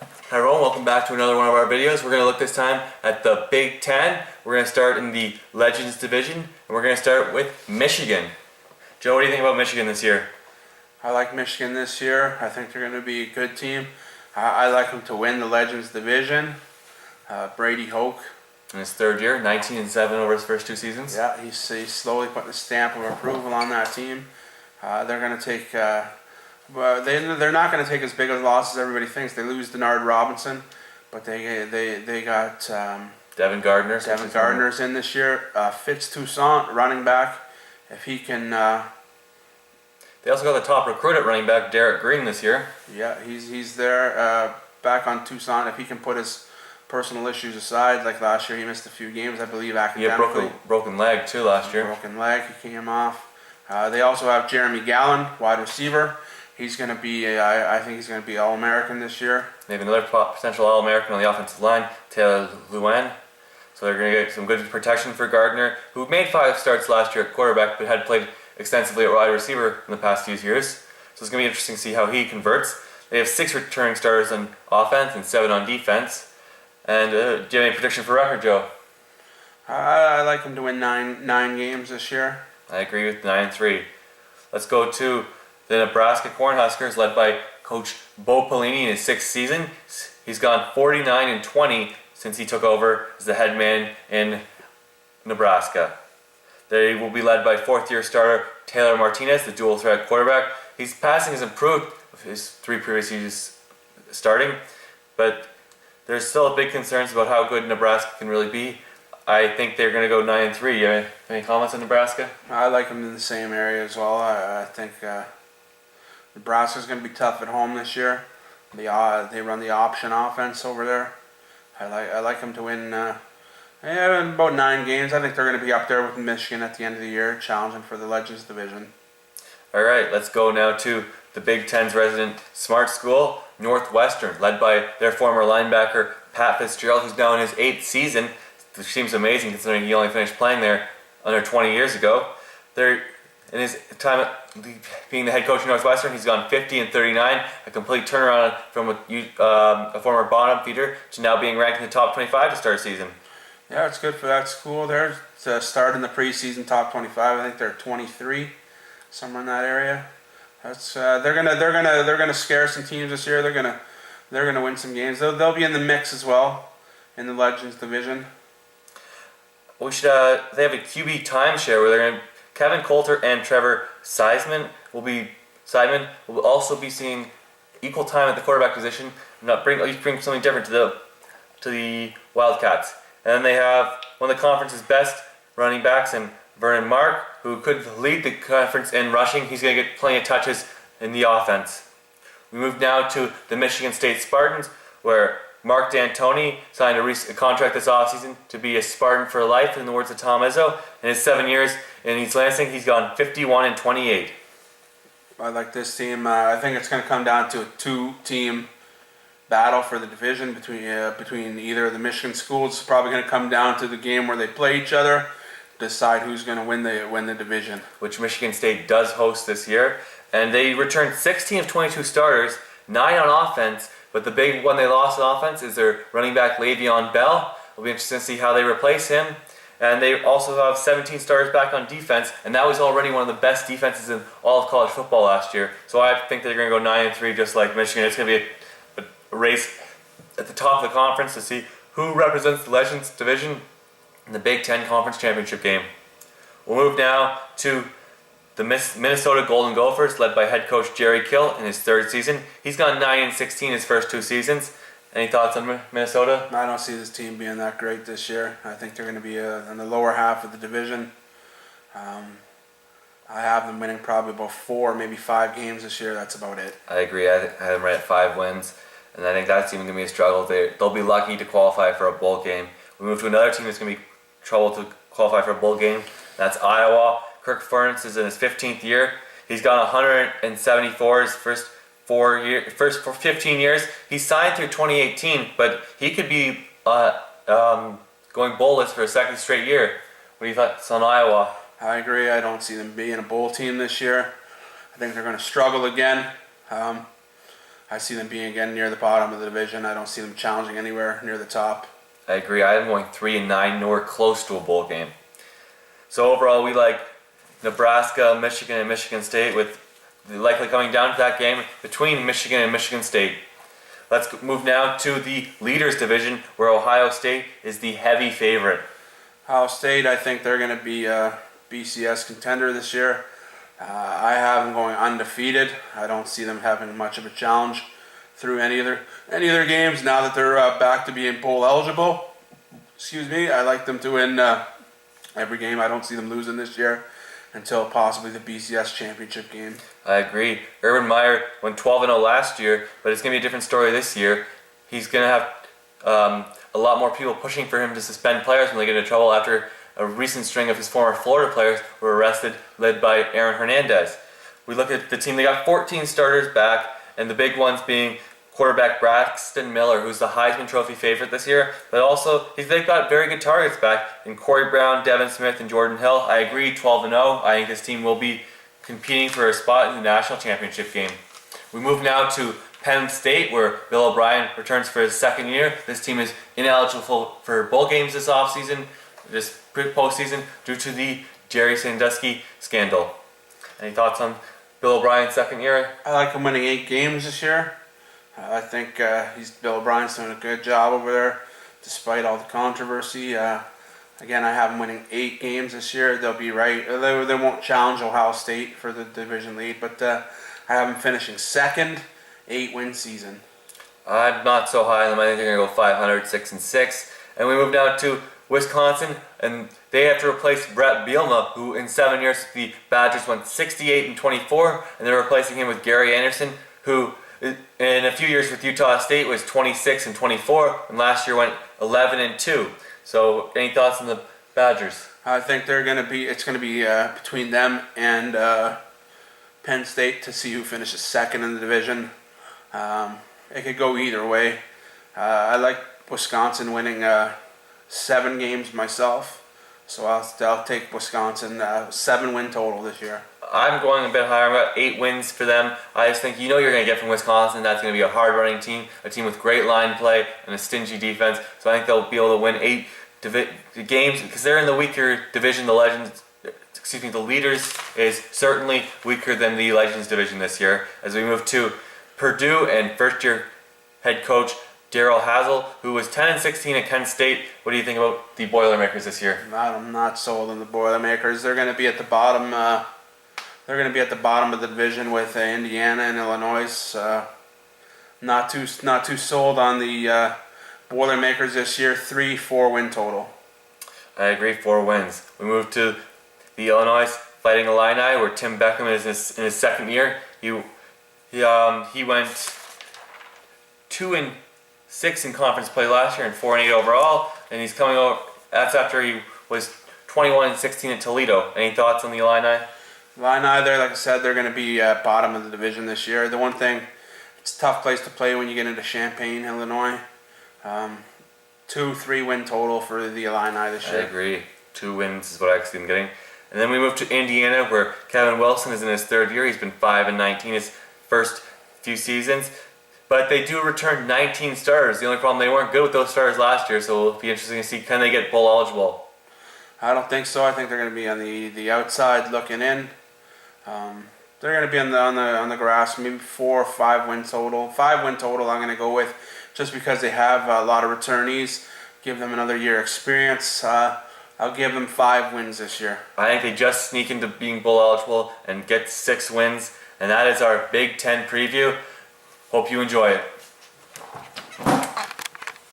Hi everyone, welcome back to another one of our videos. We're going to look this time at the Big Ten. We're going to start in the Legends Division, and we're going to start with Michigan. Joe, what do you think about Michigan this year? I like Michigan this year. I think they're going to be a good team. I like them to win the Legends Division. Brady Hoke. In his third year, 19-7 over his first two seasons. Yeah, he's slowly putting a stamp of approval on that team. They're going to take... they're not going to take as big a loss as everybody thinks. They lose Denard Robinson, but they got Devin Gardner. Devin Gardner's in this year. Fitz Toussaint, running back. If he can... They also got the top recruit at running back, Derek Green, this year. Yeah, he's there, back on Toussaint. If he can put his personal issues aside, like last year he missed a few games, I believe, academically. He had broken leg too last year. Broken leg, he came off. They also have Jeremy Gallen, wide receiver. He's going to be, I think he's going to be All-American this year. They have another potential All-American on the offensive line, Taylor Lewan. So they're going to get some good protection for Gardner, who made 5 starts last year at quarterback, but had played extensively at wide receiver in the past few years. So it's going to be interesting to see how he converts. They have 6 returning starters on offense and 7 on defense. And do you have any prediction for record, Joe? I like him to win nine games this year. I agree with 9-3. Let's go to the Nebraska Cornhuskers, led by Coach Bo Pelini in his 6th season. He's gone 49-20 since he took over as the head man in Nebraska. They will be led by 4th-year starter Taylor Martinez, the dual threat quarterback. His passing has improved his 3 previous years starting, but there's still big concerns about how good Nebraska can really be. I think they're going to go 9-3. You have any comments on Nebraska? I like them in the same area as well. I think Nebraska's going to be tough at home this year. They run the option offense over there. I like them to win in about 9 games. I think they're going to be up there with Michigan at the end of the year, challenging for the Legends Division. All right, let's go now to the Big Ten's resident smart school, Northwestern, led by their former linebacker, Pat Fitzgerald, who's now in his 8th season, which seems amazing considering he only finished playing there under 20 years ago. In his time being the head coach of Northwestern, he's gone 50-39, a complete turnaround from a former bottom feeder to now being ranked in the top 25 to start the season. Yeah, it's good for that school there to start in the preseason top 25. I think they're 23, somewhere in that area. That's they're gonna scare some teams this year. They're gonna win some games. They'll be in the mix as well in the Legends Division. We should they have a QB timeshare where Kevin Coulter and Trevor Seidman will also be seeing equal time at the quarterback position. Bring something different to the Wildcats. And then they have one of the conference's best running backs in Vernon Mark, who could lead the conference in rushing. He's going to get plenty of touches in the offense. We move now to the Michigan State Spartans, where Mark D'Antoni signed a contract this offseason to be a Spartan for life, in the words of Tom Izzo. In his 7 years in East Lansing, he's gone 51-28. I like this team. I think it's going to come down to a 2-team battle for the division between either of the Michigan schools. It's probably going to come down to the game where they play each other, decide who's going to win the division. Which Michigan State does host this year. And they returned 16 of 22 starters, 9 on offense, but the big one they lost on offense is their running back Le'Veon Bell. It'll be interesting to see how they replace him. And they also have 17 starters back on defense, and that was already one of the best defenses in all of college football last year. So I think they're going to go 9-3 just like Michigan. It's going to be a race at the top of the conference to see who represents the Legends Division in the Big Ten Conference Championship game. We'll move now to the Minnesota Golden Gophers, led by head coach Jerry Kill in his 3rd season. He's gone 9-16 his first 2 seasons. Any thoughts on Minnesota? I don't see this team being that great this year. I think they're going to be in the lower half of the division. I have them winning probably about 4, maybe 5 games this year. That's about it. I agree. I have them right at 5 wins. And I think that's even going to be a struggle. They'll be lucky to qualify for a bowl game. We move to another team that's going to be trouble to qualify for a bowl game. That's Iowa. Kirk Ferentz is in his 15th year. He's got 174 his first 15 years. He signed through 2018, but he could be going bowlless for a 2nd straight year. What do you thoughts on Iowa? I agree. I don't see them being a bowl team this year. I think they're going to struggle again. I see them being again near the bottom of the division. I don't see them challenging anywhere near the top. I agree. I am going 3-9, nowhere close to a bowl game. So overall, we like Nebraska, Michigan, and Michigan State, with likely coming down to that game between Michigan and Michigan State. Let's move now to the Leaders Division, where Ohio State is the heavy favorite. Ohio State, I think they're going to be a BCS contender this year. I have them going undefeated. I don't see them having much of a challenge through any of their games now that they're back to being bowl eligible. Excuse me. I like them to win every game. I don't see them losing this year until possibly the BCS championship game. I agree. Urban Meyer went 12-0 last year, but it's going to be a different story this year. He's going to have a lot more people pushing for him to suspend players when they get into trouble after a recent string of his former Florida players were arrested, led by Aaron Hernandez. We look at the team, they got 14 starters back, and the big ones being quarterback Braxton Miller, who's the Heisman Trophy favorite this year, but also they've got very good targets back in Corey Brown, Devin Smith, and Jordan Hill. I agree, 12-0. I think this team will be competing for a spot in the national championship game. We move now to Penn State, where Bill O'Brien returns for his second year. This team is ineligible for bowl games this offseason, this postseason, due to the Jerry Sandusky scandal. Any thoughts on Bill O'Brien's second year? I like him winning 8 games this year. I think Bill O'Brien's doing a good job over there, despite all the controversy. Again, I have them winning 8 games this year. They'll be right. They won't challenge Ohio State for the division lead, but I have them finishing second, 8-win season. I'm not so high on them. I think they're going to go 500, 6-6. And we move now to Wisconsin, and they have to replace Brett Bielema, who in 7 years the Badgers went 68-24, and they're replacing him with Gary Anderson, who in a few years with Utah State was 26-24, and last year went 11-2. So, any thoughts on the Badgers? I think it's going to be between them and Penn State to see who finishes second in the division. It could go either way. I like Wisconsin winning 7 games myself, so I'll take Wisconsin 7-win total this year. I'm going a bit higher. I'm about 8 wins for them. I just think you're going to get from Wisconsin. That's going to be a hard-running team, a team with great line play and a stingy defense. So I think they'll be able to win 8 games because they're in the weaker division. The Leaders is certainly weaker than the Legends division this year. As we move to Purdue and first-year head coach Daryl Hazel, who was 10-16 at Kent State. What do you think about the Boilermakers this year? I'm not sold on the Boilermakers. They're going to be at the bottom. They're going to be at the bottom of the division with Indiana and Illinois. Not too sold on the Boilermakers this year. 3-4 win total. I agree, 4 wins. We move to the Illinois Fighting Illini, where Tim Beckham is in his second year. He went 2-6 in conference play last year and 4-8 overall, and he's coming over. That's after he was 21-16 at Toledo. Any thoughts on the Illini? Illini, there, like I said, they're going to be bottom of the division this year. The one thing, it's a tough place to play when you get into Champaign, Illinois. 2-3 win total for the Illini this year. I agree. 2 wins is what I see them getting. And then we move to Indiana, where Kevin Wilson is in his third year. He's been 5-19 his first few seasons. But they do return 19 starters. The only problem, they weren't good with those starters last year, so it'll be interesting to see, can they get bowl eligible? I don't think so. I think they're going to be on the outside looking in. They're going to be on the grass, maybe 4 or 5 win total. 5 win total I'm going to go with, just because they have a lot of returnees. Give them another year experience. I'll give them 5 wins this year. I think they just sneak into being bowl eligible and get 6 wins. And that is our Big Ten preview. Hope you enjoy it.